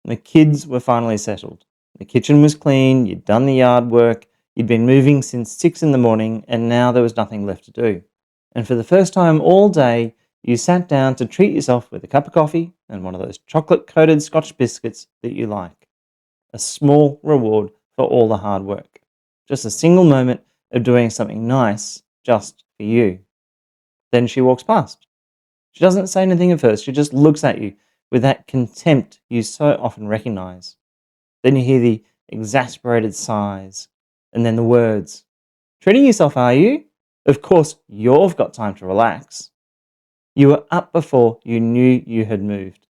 The kids were finally settled. The kitchen was clean, you'd done the yard work, you'd been moving since 6 in the morning, and now there was nothing left to do. And for the first time all day, you sat down to treat yourself with a cup of coffee and one of those chocolate-coated Scotch biscuits that you like. A small reward for all the hard work. Just a single moment of doing something nice just for you. Then she walks past. She doesn't say anything at first, she just looks at you with that contempt you so often recognize. Then you hear the exasperated sighs, and then the words. Treating yourself, are you? Of course, you've got time to relax. You were up before you knew you had moved,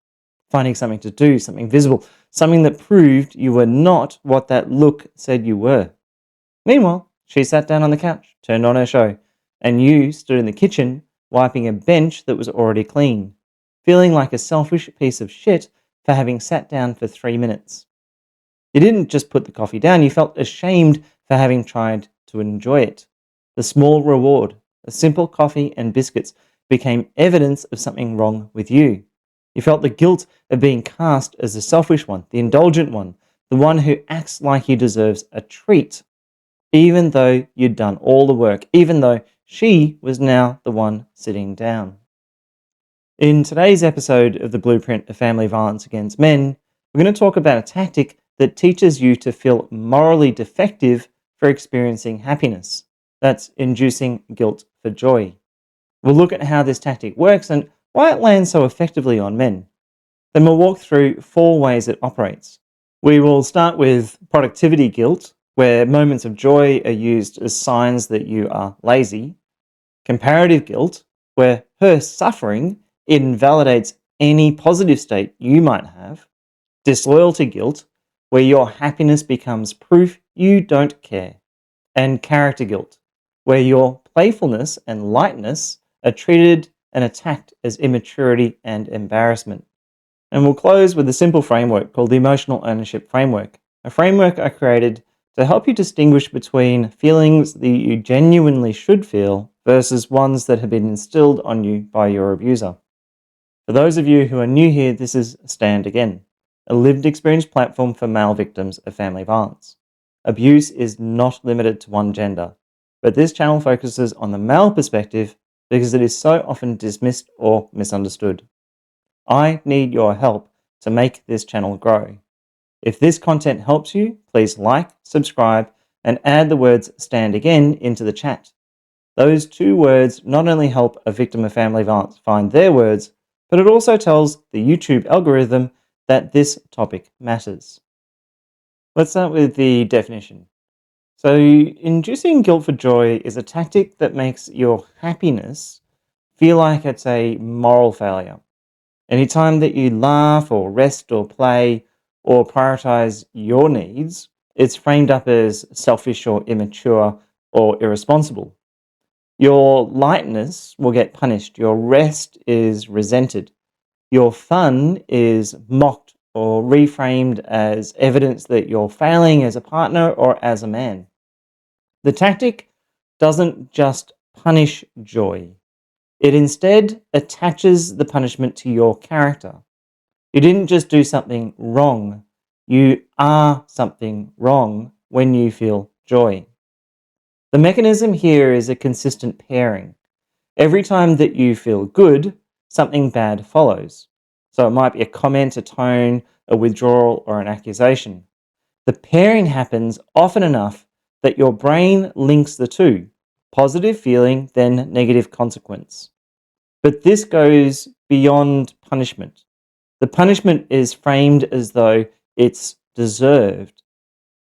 finding something to do, something visible, something that proved you were not what that look said you were. Meanwhile, she sat down on the couch, turned on her show, and you stood in the kitchen wiping a bench that was already clean, feeling like a selfish piece of shit for having sat down for 3 minutes. You didn't just put the coffee down, you felt ashamed for having tried to enjoy it. The small reward, a simple coffee and biscuits, became evidence of something wrong with you. You felt the guilt of being cast as the selfish one, the indulgent one, the one who acts like he deserves a treat, even though you'd done all the work, even though she was now the one sitting down. In today's episode of the Blueprint of Family Violence Against Men, we're going to talk about a tactic that teaches you to feel morally defective for experiencing happiness. That's inducing guilt for joy. We'll look at how this tactic works and why it lands so effectively on men. Then we'll walk through 4 ways it operates. We will start with productivity guilt, where moments of joy are used as signs that you are lazy. Comparative guilt, where her suffering invalidates any positive state you might have. Disloyalty guilt, where your happiness becomes proof you don't care. And character guilt, where your playfulness and lightness are treated and attacked as immaturity and embarrassment. And we'll close with a simple framework called the Emotional Ownership Framework, a framework I created to help you distinguish between feelings that you genuinely should feel versus ones that have been instilled on you by your abuser. For those of you who are new here, this is Stand Again, a lived experience platform for male victims of family violence. Abuse is not limited to one gender, but this channel focuses on the male perspective because it is so often dismissed or misunderstood. I need your help to make this channel grow. If this content helps you, please like, subscribe, and add the words Stand Again into the chat. Those 2 words not only help a victim of family violence find their words, but it also tells the YouTube algorithm that this topic matters. Let's start with the definition. So, inducing guilt for joy is a tactic that makes your happiness feel like it's a moral failure. Anytime that you laugh or rest or play or prioritize your needs, it's framed up as selfish or immature or irresponsible. Your lightness will get punished. Your rest is resented. Your fun is mocked or reframed as evidence that you're failing as a partner or as a man. The tactic doesn't just punish joy. It instead attaches the punishment to your character. You didn't just do something wrong. You are something wrong when you feel joy. The mechanism here is a consistent pairing. Every time that you feel good, something bad follows. So it might be a comment, a tone, a withdrawal, or an accusation. The pairing happens often enough that your brain links the two. Positive feeling, then negative consequence. But this goes beyond punishment. The punishment is framed as though it's deserved.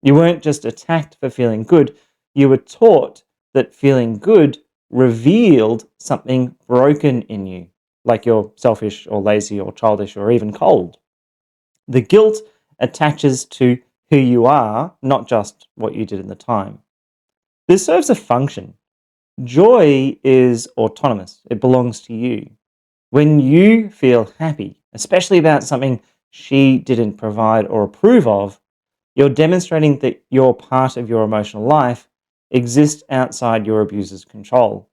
You weren't just attacked for feeling good, you were taught that feeling good revealed something broken in you, like you're selfish or lazy or childish or even cold. The guilt attaches to who you are, not just what you did in the time. This serves a function. Joy is autonomous. It belongs to you. When you feel happy, especially about something she didn't provide or approve of, you're demonstrating that your part of your emotional life exists outside your abuser's control.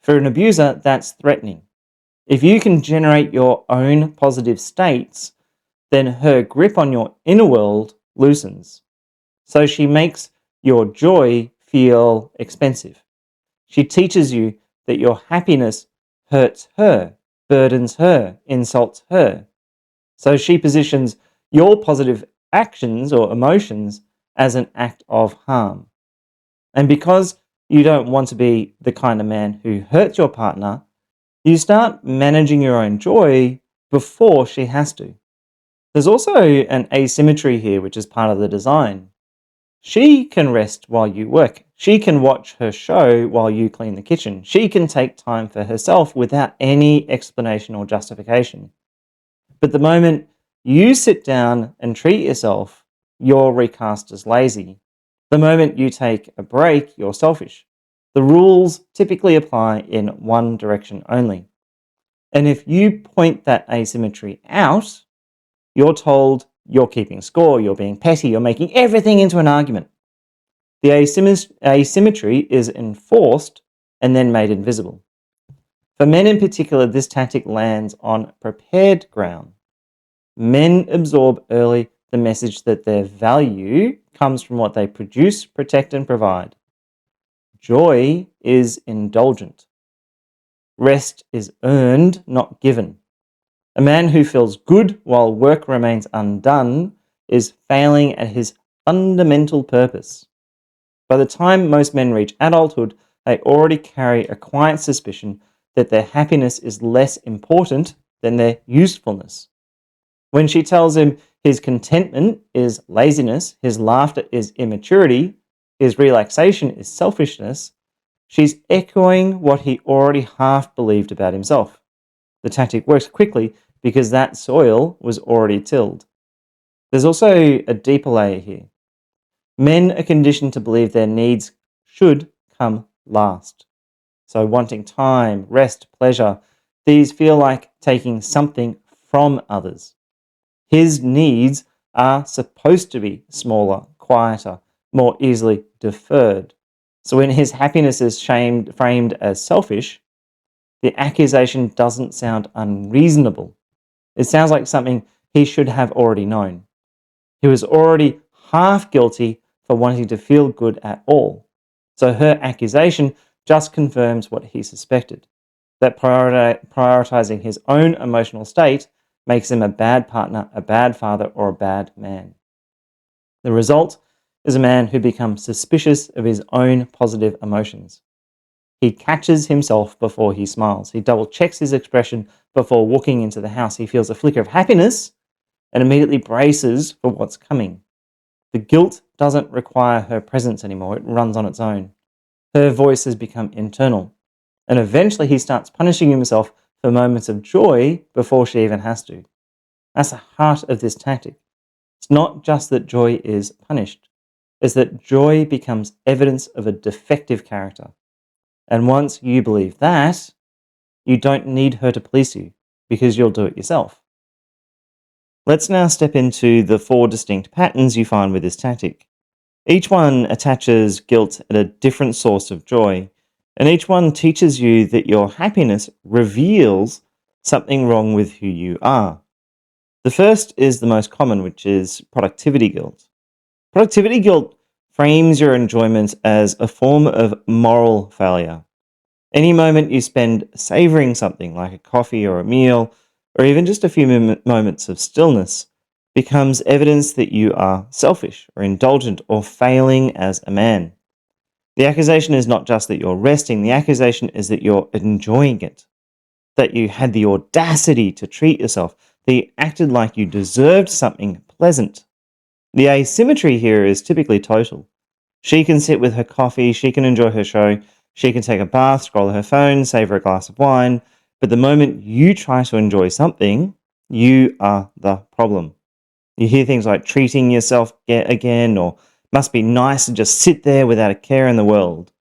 For an abuser, that's threatening. If you can generate your own positive states, then her grip on your inner world loosens. So she makes your joy feel expensive. She teaches you that your happiness hurts her, burdens her, insults her. So she positions your positive actions or emotions as an act of harm. And because you don't want to be the kind of man who hurts your partner, you start managing your own joy before she has to. There's also an asymmetry here, which is part of the design. She can rest while you work. She can watch her show while you clean the kitchen. She can take time for herself without any explanation or justification. But the moment you sit down and treat yourself, you're recast as lazy. The moment you take a break, you're selfish. The rules typically apply in one direction only. And if you point that asymmetry out, you're told you're keeping score, you're being petty, you're making everything into an argument. The asymmetry is enforced and then made invisible. For men in particular, this tactic lands on prepared ground. Men absorb early the message that their value comes from what they produce, protect, and provide. Joy is indulgent. Rest is earned, not given. A man who feels good while work remains undone is failing at his fundamental purpose. By the time most men reach adulthood, they already carry a quiet suspicion that their happiness is less important than their usefulness. When she tells him his contentment is laziness, his laughter is immaturity, his relaxation is selfishness, she's echoing what he already half believed about himself. The tactic works quickly because that soil was already tilled. There's also a deeper layer here. Men are conditioned to believe their needs should come last. So wanting time, rest, pleasure, these feel like taking something from others. His needs are supposed to be smaller, quieter, more easily deferred. So when his happiness is framed as selfish, the accusation doesn't sound unreasonable. It sounds like something he should have already known. He was already half guilty for wanting to feel good at all. So her accusation just confirms what he suspected, that prioritizing his own emotional state makes him a bad partner, a bad father, or a bad man. The result is a man who becomes suspicious of his own positive emotions. He catches himself before he smiles. He double checks his expression before walking into the house. He feels a flicker of happiness and immediately braces for what's coming. The guilt doesn't require her presence anymore. It runs on its own. Her voice has become internal. And eventually he starts punishing himself for moments of joy before she even has to. That's the heart of this tactic. It's not just that joy is punished. It's that joy becomes evidence of a defective character. And once you believe that, you don't need her to police you because you'll do it yourself. Let's now step into the 4 distinct patterns you find with this tactic. Each one attaches guilt at a different source of joy, and each one teaches you that your happiness reveals something wrong with who you are. The first is the most common, which is productivity guilt. Productivity guilt frames your enjoyment as a form of moral failure. Any moment you spend savoring something like a coffee or a meal, or even just a few moments of stillness, becomes evidence that you are selfish or indulgent or failing as a man. The accusation is not just that you're resting, the accusation is that you're enjoying it, that you had the audacity to treat yourself, that you acted like you deserved something pleasant. The asymmetry here is typically total. She can sit with her coffee, she can enjoy her show, she can take a bath, scroll her phone, savor a glass of wine, but the moment you try to enjoy something, you are the problem. You hear things like treating yourself again, or must be nice to just sit there without a care in the world.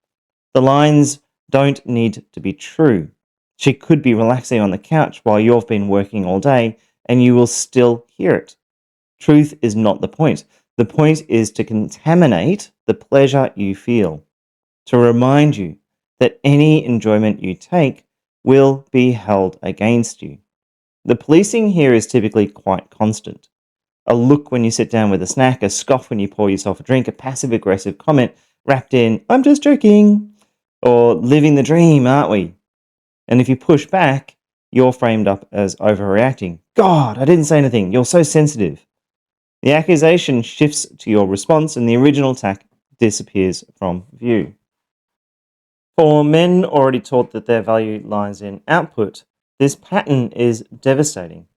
The lines don't need to be true. She could be relaxing on the couch while you've been working all day, and you will still hear it. Truth is not the point. The point is to contaminate the pleasure you feel, to remind you that any enjoyment you take will be held against you. The policing here is typically quite constant. A look when you sit down with a snack, a scoff when you pour yourself a drink, a passive-aggressive comment wrapped in, I'm just joking, or living the dream, aren't we? And if you push back, you're framed up as overreacting. God, I didn't say anything. You're so sensitive. The accusation shifts to your response and the original attack disappears from view. For men already taught that their value lies in output, this pattern is devastating.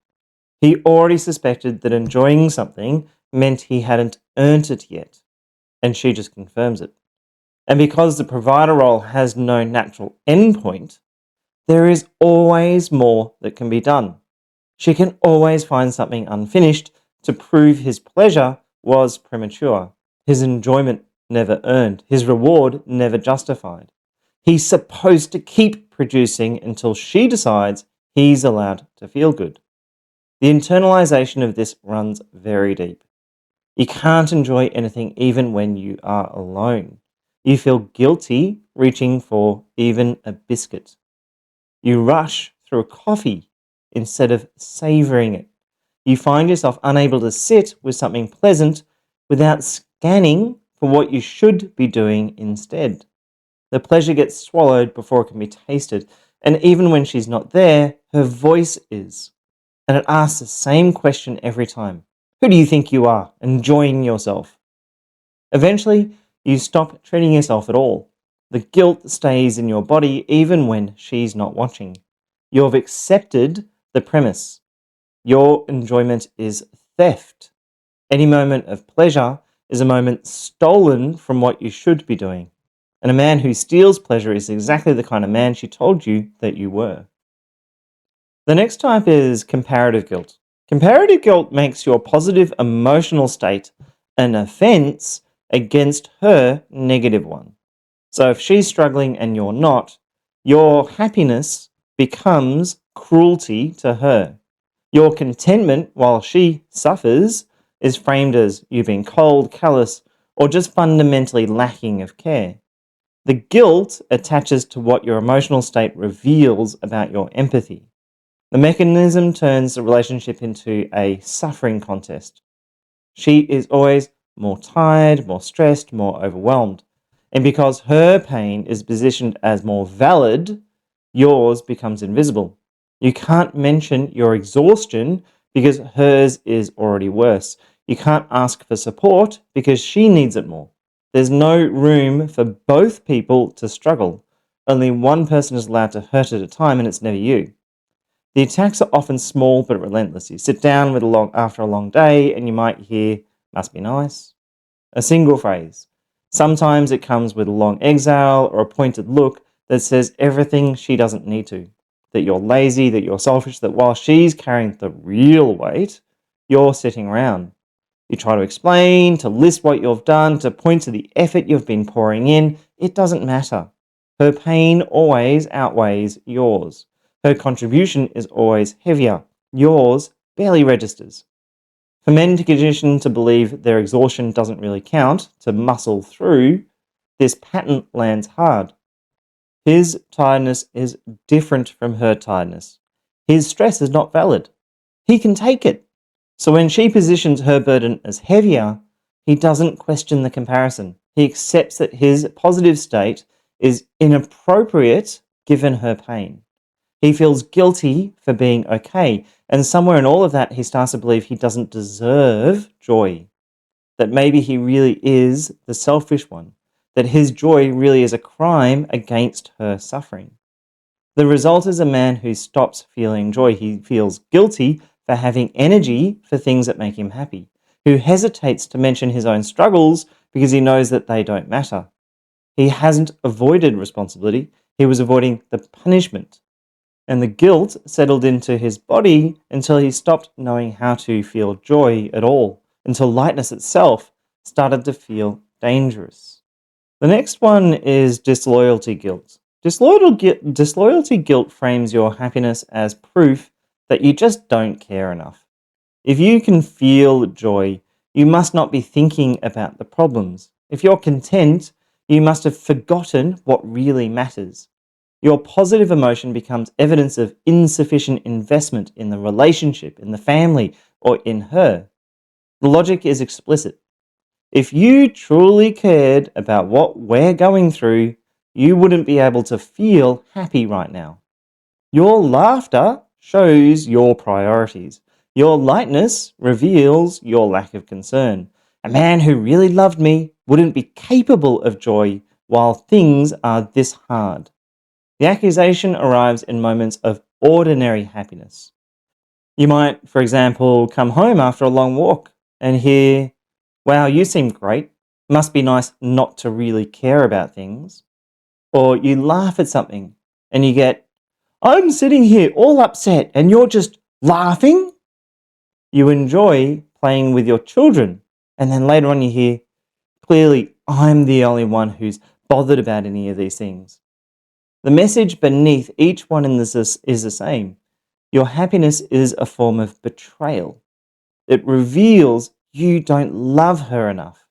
He already suspected that enjoying something meant he hadn't earned it yet, and she just confirms it. And because the provider role has no natural endpoint, there is always more that can be done. She can always find something unfinished to prove his pleasure was premature, his enjoyment never earned, his reward never justified. He's supposed to keep producing until she decides he's allowed to feel good. The internalization of this runs very deep. You can't enjoy anything even when you are alone. You feel guilty reaching for even a biscuit. You rush through a coffee instead of savoring it. You find yourself unable to sit with something pleasant without scanning for what you should be doing instead. The pleasure gets swallowed before it can be tasted, and even when she's not there, her voice is. And it asks the same question every time. Who do you think you are, enjoying yourself? Eventually, you stop treating yourself at all. The guilt stays in your body even when she's not watching. You've accepted the premise. Your enjoyment is theft. Any moment of pleasure is a moment stolen from what you should be doing. And a man who steals pleasure is exactly the kind of man she told you that you were. The next type is comparative guilt. Comparative guilt makes your positive emotional state an offense against her negative one. So if she's struggling and you're not, your happiness becomes cruelty to her. Your contentment while she suffers is framed as you being cold, callous, or just fundamentally lacking of care. The guilt attaches to what your emotional state reveals about your empathy. The mechanism turns the relationship into a suffering contest. She is always more tired, more stressed, more overwhelmed. And because her pain is positioned as more valid, yours becomes invisible. You can't mention your exhaustion because hers is already worse. You can't ask for support because she needs it more. There's no room for both people to struggle. Only one person is allowed to hurt at a time, and it's never you. The attacks are often small but relentless. You sit down after a long day and you might hear, must be nice. A single phrase. Sometimes it comes with a long exhale or a pointed look that says everything she doesn't need to. That you're lazy, that you're selfish, that while she's carrying the real weight, you're sitting around. You try to explain, to list what you've done, to point to the effort you've been pouring in. It doesn't matter. Her pain always outweighs yours. Her contribution is always heavier. Yours barely registers. For men to condition to believe their exhaustion doesn't really count, to muscle through, this pattern lands hard. His tiredness is different from her tiredness. His stress is not valid. He can take it. So when she positions her burden as heavier, he doesn't question the comparison. He accepts that his positive state is inappropriate given her pain. He feels guilty for being okay. And somewhere in all of that, he starts to believe he doesn't deserve joy. That maybe he really is the selfish one. That his joy really is a crime against her suffering. The result is a man who stops feeling joy. He feels guilty for having energy for things that make him happy. Who hesitates to mention his own struggles because he knows that they don't matter. He hasn't avoided responsibility. He was avoiding the punishment. And the guilt settled into his body until he stopped knowing how to feel joy at all, until lightness itself started to feel dangerous. The next one is disloyalty guilt. Disloyalty guilt frames your happiness as proof that you just don't care enough. If you can feel joy, you must not be thinking about the problems. If you're content, you must have forgotten what really matters. Your positive emotion becomes evidence of insufficient investment in the relationship, in the family, or in her. The logic is explicit. If you truly cared about what we're going through, you wouldn't be able to feel happy right now. Your laughter shows your priorities. Your lightness reveals your lack of concern. A man who really loved me wouldn't be capable of joy while things are this hard. The accusation arrives in moments of ordinary happiness. You might, for example, come home after a long walk and hear, "Wow, you seem great. Must be nice not to really care about things." Or you laugh at something and you get, "I'm sitting here all upset and you're just laughing." You enjoy playing with your children, and then later on you hear, "Clearly, I'm the only one who's bothered about any of these things." The message beneath each one in this is the same. Your happiness is a form of betrayal. It reveals you don't love her enough.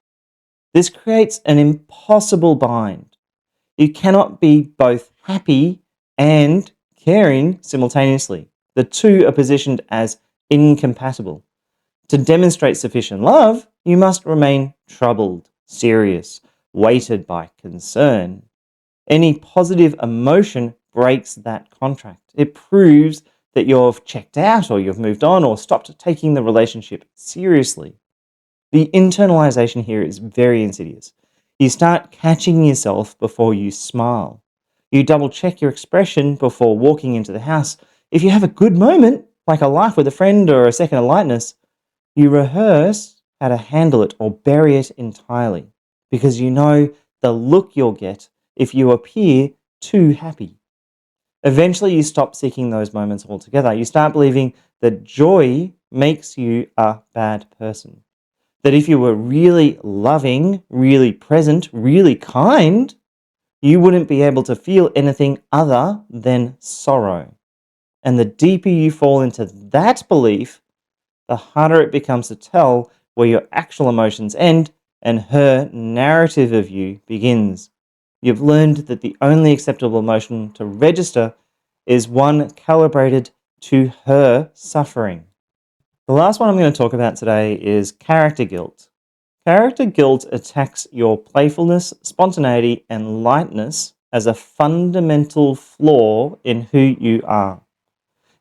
This creates an impossible bind. You cannot be both happy and caring simultaneously. The two are positioned as incompatible. To demonstrate sufficient love, you must remain troubled, serious, weighted by concern. Any positive emotion breaks that contract. It proves that you've checked out or you've moved on or stopped taking the relationship seriously. The internalization here is very insidious. You start catching yourself before you smile. You double check your expression before walking into the house. If you have a good moment, like a laugh with a friend or a second of lightness, you rehearse how to handle it or bury it entirely because you know the look you'll get if you appear too happy. Eventually, you stop seeking those moments altogether. You start believing that joy makes you a bad person. That if you were really loving, really present, really kind, you wouldn't be able to feel anything other than sorrow. And the deeper you fall into that belief, the harder it becomes to tell where your actual emotions end and her narrative of you begins. You've learned that the only acceptable emotion to register is one calibrated to her suffering. The last one I'm going to talk about today is character guilt. Character guilt attacks your playfulness, spontaneity, and lightness as a fundamental flaw in who you are.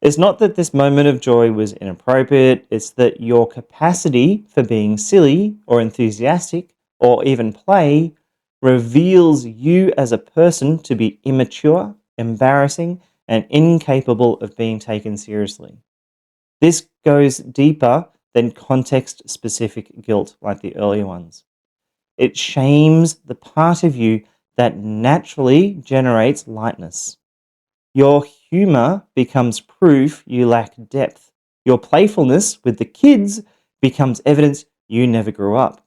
It's not that this moment of joy was inappropriate, it's that your capacity for being silly or enthusiastic or even play reveals you as a person to be immature, embarrassing, and incapable of being taken seriously. This goes deeper than context specific guilt like the earlier ones. It shames the part of you that naturally generates lightness. Your humor becomes proof you lack depth. Your playfulness with the kids becomes evidence you never grew up.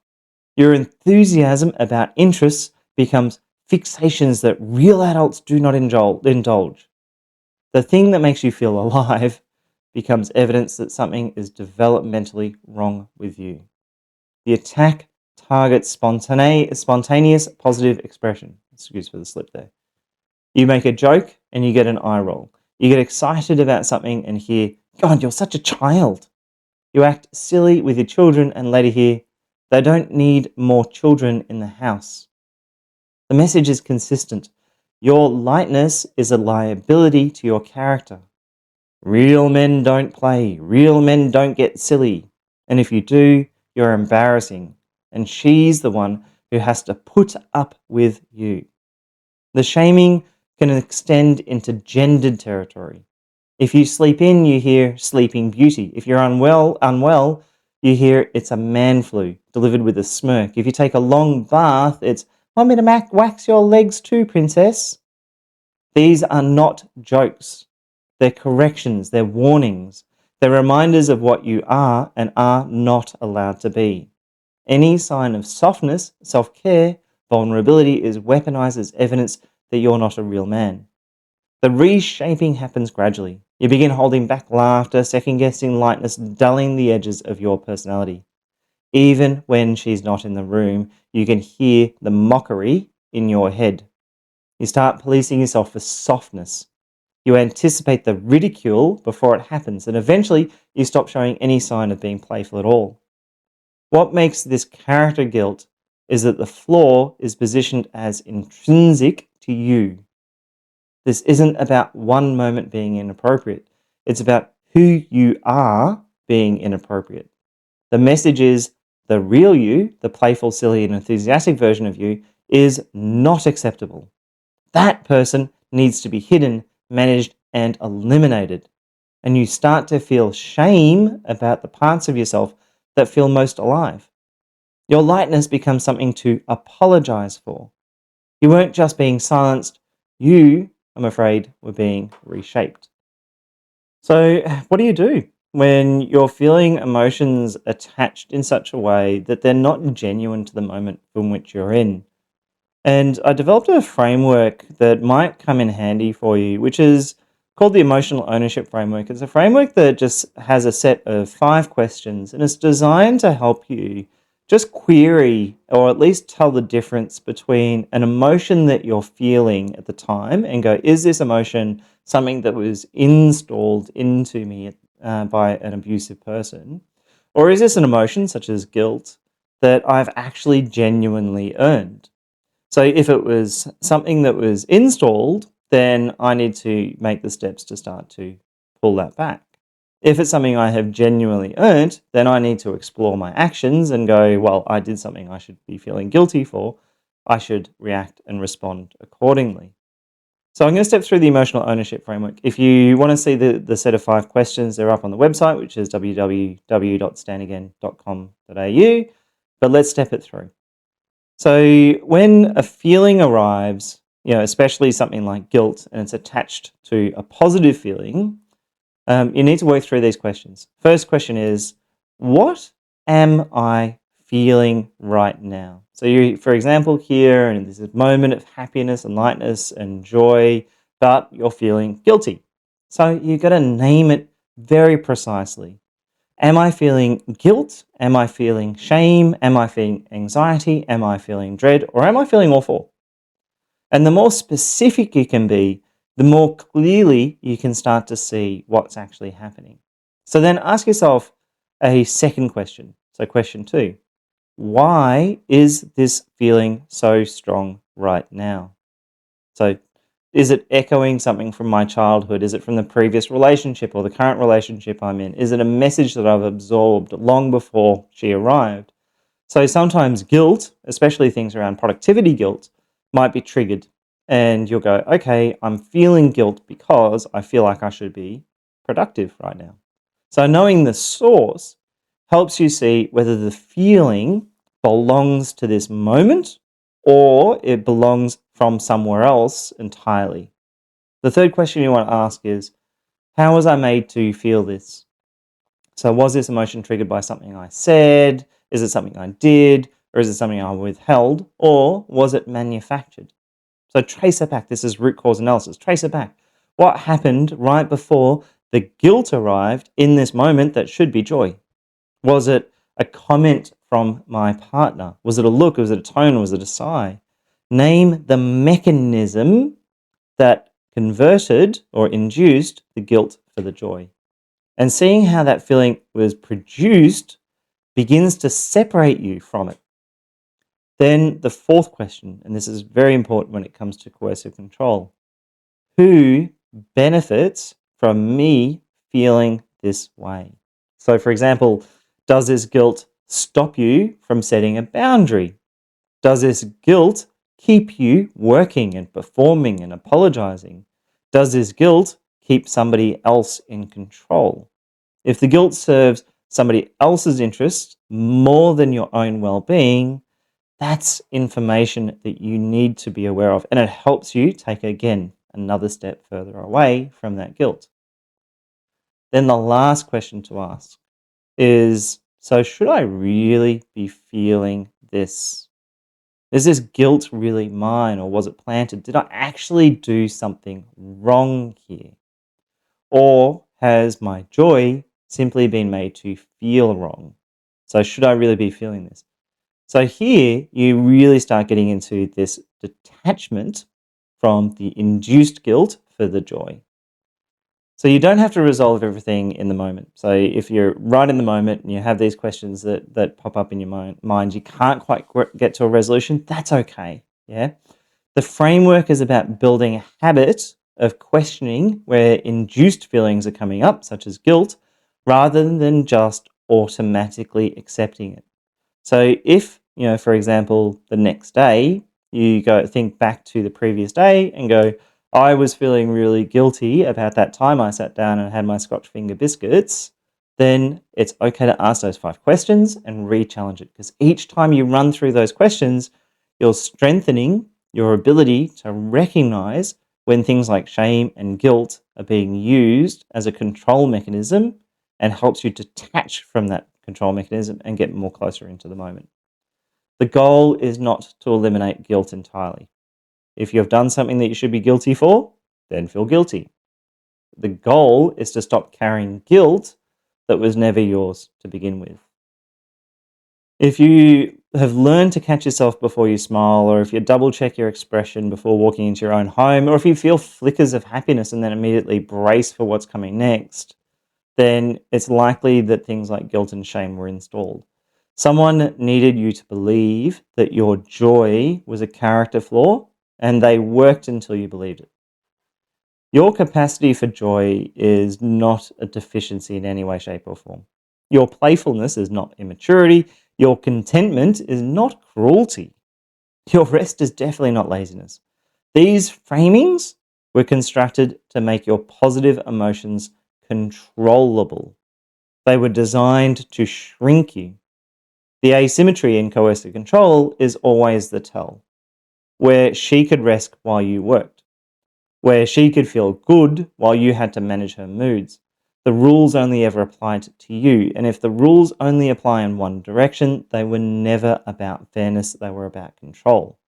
Your enthusiasm about interests becomes fixations that real adults do not indulge. The thing that makes you feel alive becomes evidence that something is developmentally wrong with you. The attack targets spontaneous positive expression. Excuse for the slip there. You make a joke and you get an eye roll. You get excited about something and hear, "God, you're such a child." You act silly with your children and later hear, "They don't need more children in the house." The message is consistent. Your lightness is a liability to your character. Real men don't play. Real men don't get silly. And if you do, you're embarrassing. And she's the one who has to put up with you. The shaming can extend into gendered territory. If you sleep in, you hear sleeping beauty. If you're unwell, you hear it's a man flu, delivered with a smirk. If you take a long bath, it's, "Want me to wax your legs too, princess?" These are not jokes. They're corrections, they're warnings. They're reminders of what you are and are not allowed to be. Any sign of softness, self-care, vulnerability is weaponized as evidence that you're not a real man. The reshaping happens gradually. You begin holding back laughter, second-guessing lightness, dulling the edges of your personality. Even when she's not in the room, you can hear the mockery in your head. You start policing yourself for softness. You anticipate the ridicule before it happens, and eventually you stop showing any sign of being playful at all. What makes this character guilt is that the flaw is positioned as intrinsic to you. This isn't about one moment being inappropriate. It's about who you are being inappropriate. The message is the real you, the playful, silly, and enthusiastic version of you, is not acceptable. That person needs to be hidden, managed, and eliminated. And you start to feel shame about the parts of yourself that feel most alive. Your lightness becomes something to apologize for. You weren't just being silenced, you, I'm afraid, were being reshaped. So, what do when you're feeling emotions attached in such a way that they're not genuine to the moment from which you're in? And I developed a framework that might come in handy for you, which is called the Emotional Ownership Framework. It's a framework that just has a set of 5 questions, and it's designed to help you just query or at least tell the difference between an emotion that you're feeling at the time and go, is this emotion something that was installed into me by an abusive person? Or is this an emotion, such as guilt, that I've actually genuinely earned? So if it was something that was installed, then I need to make the steps to start to pull that back. If it's something I have genuinely earned, then I need to explore my actions and go, well, I did something I should be feeling guilty for. I should react and respond accordingly. So I'm going to step through the emotional ownership framework. If you want to see the set of 5 questions, they're up on the website, which is www.standagain.com.au. But let's step it through. So when a feeling arrives, especially something like guilt, and it's attached to a positive feeling, you need to work through these questions. First question is, what am I feeling right now? So you, for example, here, and there's a moment of happiness and lightness and joy, but you're feeling guilty. So you've got to name it very precisely. Am I feeling guilt? Am I feeling shame? Am I feeling anxiety? Am I feeling dread? Or am I feeling all 4? And the more specific you can be, the more clearly you can start to see what's actually happening. So then ask yourself a second question. So, question 2, why is this feeling so strong right now? So, is it echoing something from my childhood? Is it from the previous relationship or the current relationship I'm in? Is it a message that I've absorbed long before she arrived? So sometimes guilt, especially things around productivity guilt, might be triggered. And you'll go, okay, I'm feeling guilt because I feel like I should be productive right now. So knowing the source helps you see whether the feeling belongs to this moment or it belongs from somewhere else entirely. The third question you want to ask is, how was I made to feel this? So was this emotion triggered by something I said? Is it something I did? Or is it something I withheld? Or was it manufactured? So trace it back. This is root cause analysis. Trace it back. What happened right before the guilt arrived in this moment that should be joy? Was it a comment from my partner? Was it a look? Was it a tone? Was it a sigh? Name the mechanism that converted or induced the guilt for the joy. And seeing how that feeling was produced begins to separate you from it. Then the fourth question, and this is very important when it comes to coercive control: who benefits from me feeling this way? So, for example, does this guilt stop you from setting a boundary? Does this guilt keep you working and performing and apologizing? Does this guilt keep somebody else in control? If the guilt serves somebody else's interests more than your own well being, that's information that you need to be aware of. And it helps you take, again, another step further away from that guilt. Then the last question to ask is, so should I really be feeling this? Is this guilt really mine, or was it planted? Did I actually do something wrong here? Or has my joy simply been made to feel wrong? So should I really be feeling this? So here you really start getting into this detachment from the induced guilt for the joy. So you don't have to resolve everything in the moment. So if you're right in the moment and you have these questions that pop up in your mind, you can't quite get to a resolution, that's okay. Yeah. The framework is about building a habit of questioning where induced feelings are coming up, such as guilt, rather than just automatically accepting it. So if, for example, the next day you go think back to the previous day and go, I was feeling really guilty about that time I sat down and had my Scotch finger biscuits, then it's okay to ask those 5 questions and re-challenge it. Because each time you run through those questions, you're strengthening your ability to recognize when things like shame and guilt are being used as a control mechanism and helps you detach from that control mechanism and get more closer into the moment. The goal is not to eliminate guilt entirely. If you've done something that you should be guilty for, then feel guilty. The goal is to stop carrying guilt that was never yours to begin with. If you have learned to catch yourself before you smile, or if you double check your expression before walking into your own home, or if you feel flickers of happiness and then immediately brace for what's coming next, then it's likely that things like guilt and shame were installed. Someone needed you to believe that your joy was a character flaw, and they worked until you believed it. Your capacity for joy is not a deficiency in any way, shape, or form. Your playfulness is not immaturity. Your contentment is not cruelty. Your rest is definitely not laziness. These framings were constructed to make your positive emotions controllable. They were designed to shrink you. The asymmetry in coercive control is always the tell, where she could rest while you worked, where she could feel good while you had to manage her moods. The rules only ever applied to you, and if the rules only apply in one direction, they were never about fairness, they were about control.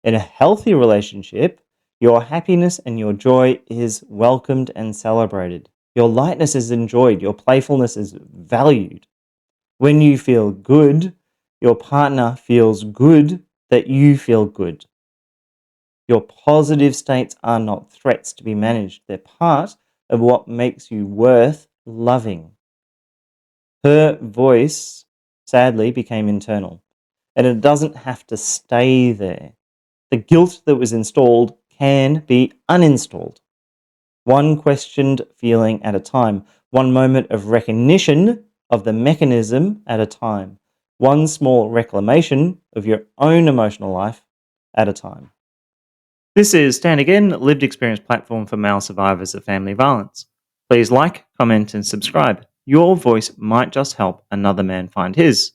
In a healthy relationship, your happiness and your joy is welcomed and celebrated. Your lightness is enjoyed, your playfulness is valued. When you feel good, your partner feels good that you feel good. Your positive states are not threats to be managed, they're part of what makes you worth loving. Her voice, sadly, became internal, and it doesn't have to stay there. The guilt that was installed can be uninstalled. One questioned feeling at a time, one moment of recognition of the mechanism at a time, one small reclamation of your own emotional life at a time. This is Stand Again, lived experience platform for male survivors of family violence. Please like, comment, and subscribe. Your voice might just help another man find his.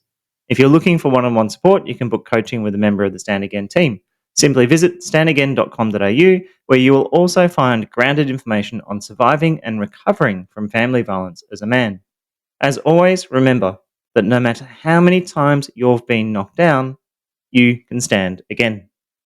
If you're looking for one-on-one support, you can book coaching with a member of the Stand Again team. Simply visit standagain.com.au, where you will also find grounded information on surviving and recovering from family violence as a man. As always, remember that no matter how many times you've been knocked down, you can stand again.